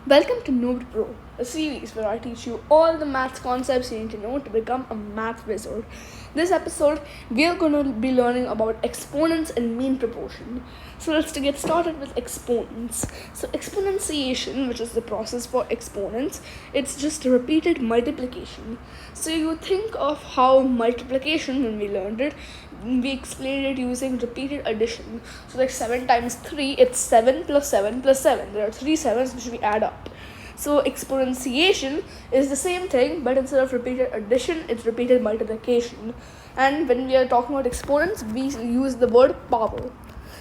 Welcome to Noob To Pro, a series where I teach you all the maths concepts you need to know to become a math wizard. This episode, we are going to be learning about exponents and mean proportion. So let's get started with exponents. So exponentiation, which is the process for exponents, it's just repeated multiplication. So you think of how multiplication, when we learned it, we explained it using repeated addition. So like 7 times 3, it's 7 plus 7 plus 7. There are 3 7s which we add up. So exponentiation is the same thing, but instead of repeated addition, it's repeated multiplication. And when we are talking about exponents, we use the word power.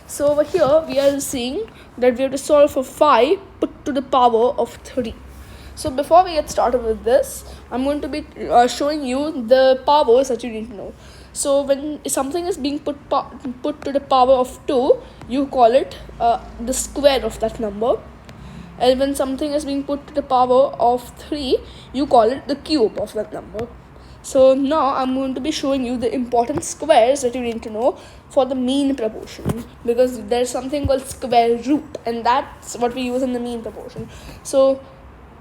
So over here, we are seeing that we have to solve for 5 put to the power of 3. So before we get started with this, I'm going to be showing you the powers that you need to know. So when something is being put to the power of 2, you call it the square of that number. And when something is being put to the power of 3, you call it the cube of that number. So now I'm going to be showing you the important squares that you need to know for the mean proportion, because there's something called square root, and that's what we use in the mean proportion. So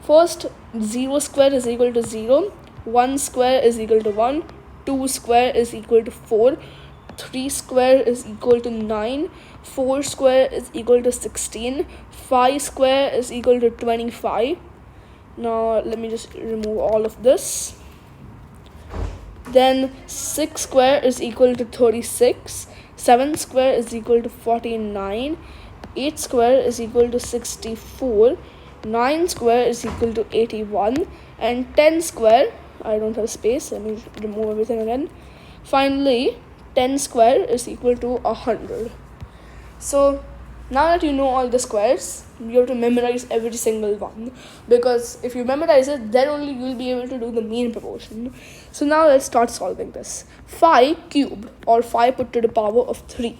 first, 0 square is equal to 0, 1 square is equal to 1, 2 square is equal to 4, 3 square is equal to 9, 4 square is equal to 16, 5 square is equal to 25. Now let me just remove all of this. Then 6 square is equal to 36, 7 square is equal to 49, 8 square is equal to 64, 9 square is equal to 81, and 10 square, I don't have space, let me remove everything again. Finally, 10 square is equal to 100. So now that you know all the squares, you have to memorize every single one, because if you memorize it, then only you will be able to do the mean proportion. So now let's start solving this. 5 cube, or 5 put to the power of 3.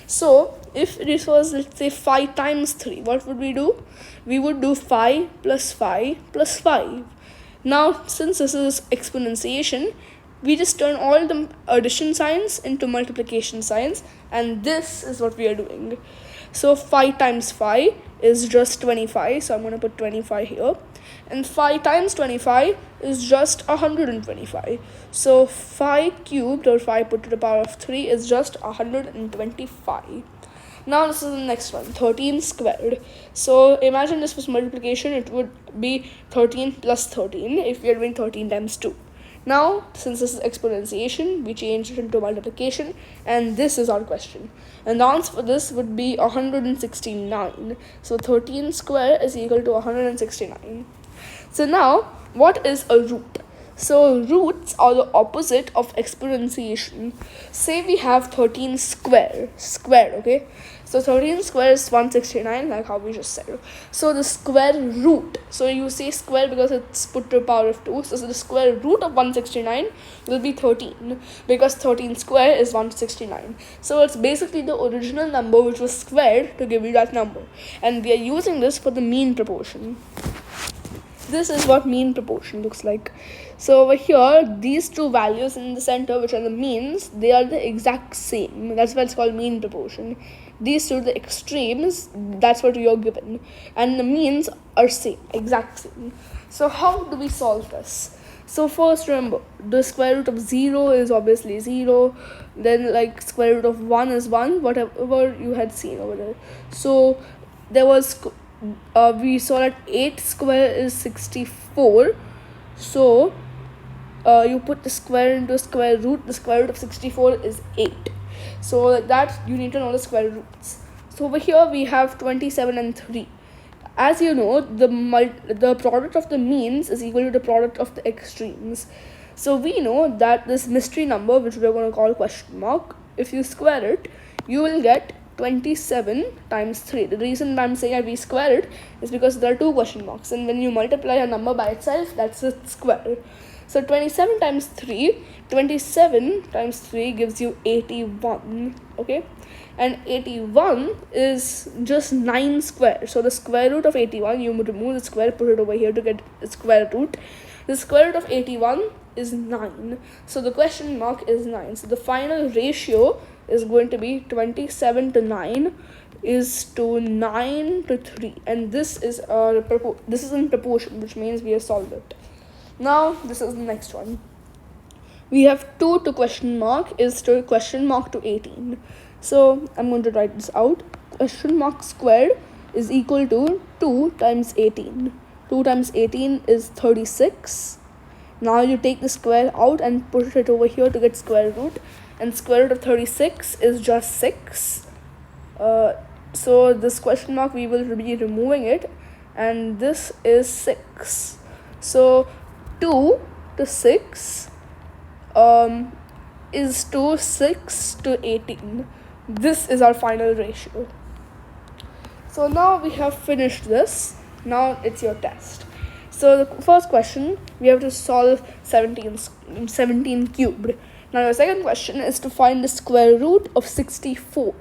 So if this was, let's say, 5 times 3, what would we do? We would do 5 plus 5 plus 5. Now since this is exponentiation, we just turn all the addition signs into multiplication signs, and this is what we are doing. So 5 times 5 is just 25, so I'm going to put 25 here. And 5 times 25 is just 125. So 5 cubed, or 5 put to the power of 3, is just 125. Now this is the next one, 13 squared. So imagine this was multiplication, it would be 13 plus 13 if we are doing 13 times 2. Now, since this is exponentiation, we change it into multiplication, and this is our question. And the answer for this would be 169. So 13 square is equal to 169. So now, what is a root? So roots are the opposite of exponentiation. Say we have 13 squared, okay? So 13 square is 169, like how we just said. So the square root, so you say square because it's put to the power of 2. So the square root of 169 will be 13, because 13 square is 169. So it's basically the original number which was squared to give you that number. And we are using this for the mean proportion. This is what mean proportion looks like. So over here, these two values in the center, which are the means, they are the exact same. That's why it's called mean proportion. These two, the extremes, that's what you're given. And the means are same, exact same. So how do we solve this? So first, remember, the square root of 0 is obviously 0. Then like square root of 1 is 1, whatever you had seen over there. So there was... we saw that 8 square is 64. So you put the square into square root. The square root of 64 is 8. So like that, you need to know the square roots. So over here we have 27 and 3. As you know, the product of the means is equal to the product of the extremes. So we know that this mystery number, which we're going to call question mark, if you square it, you will get 27 times 3. The reason I'm saying that we square it is because there are two question marks, and when you multiply a number by itself, that's a square. So 27 times 3, 27 times 3 gives you 81, okay? And 81 is just 9 square. So the square root of 81, you remove the square, put it over here to get the square root. The square root of 81 is 9. So the question mark is 9. So the final ratio is going to be 27 to 9. is to 9 to 3, and this is this is in proportion, which means we have solved it. Now this is the next one. We have 2 to question mark is to question mark to 18. So I'm going to write this out. Question mark squared is equal to 2 times 18. 2 times 18 is 36. Now you take the square out and put it over here to get square root, and square root of 36 is just 6. So this question mark, we will be removing it, and this is 6. So 2 to 6 is to 6 to 18. This is our final ratio. So now we have finished this. Now it's your test. So the first question, we have to solve 17 cubed. Now your second question is to find the square root of 64.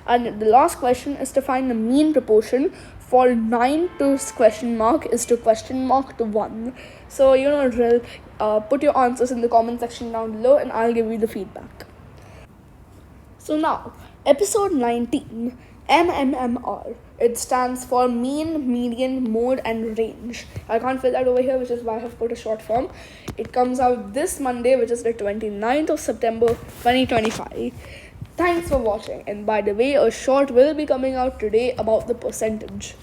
And the last question is to find the mean proportion for 9 to question mark is to question mark to 1. So you know drill. Put your answers in the comment section down below, and I'll give you the feedback. So now, episode 19, MMR. It stands for mean, median, mode, and range. I can't fill that over here, which is why I have put a short form. It comes out this Monday, which is the 29th of September 2025. Thanks for watching. And by the way, a short will be coming out today about the percentage.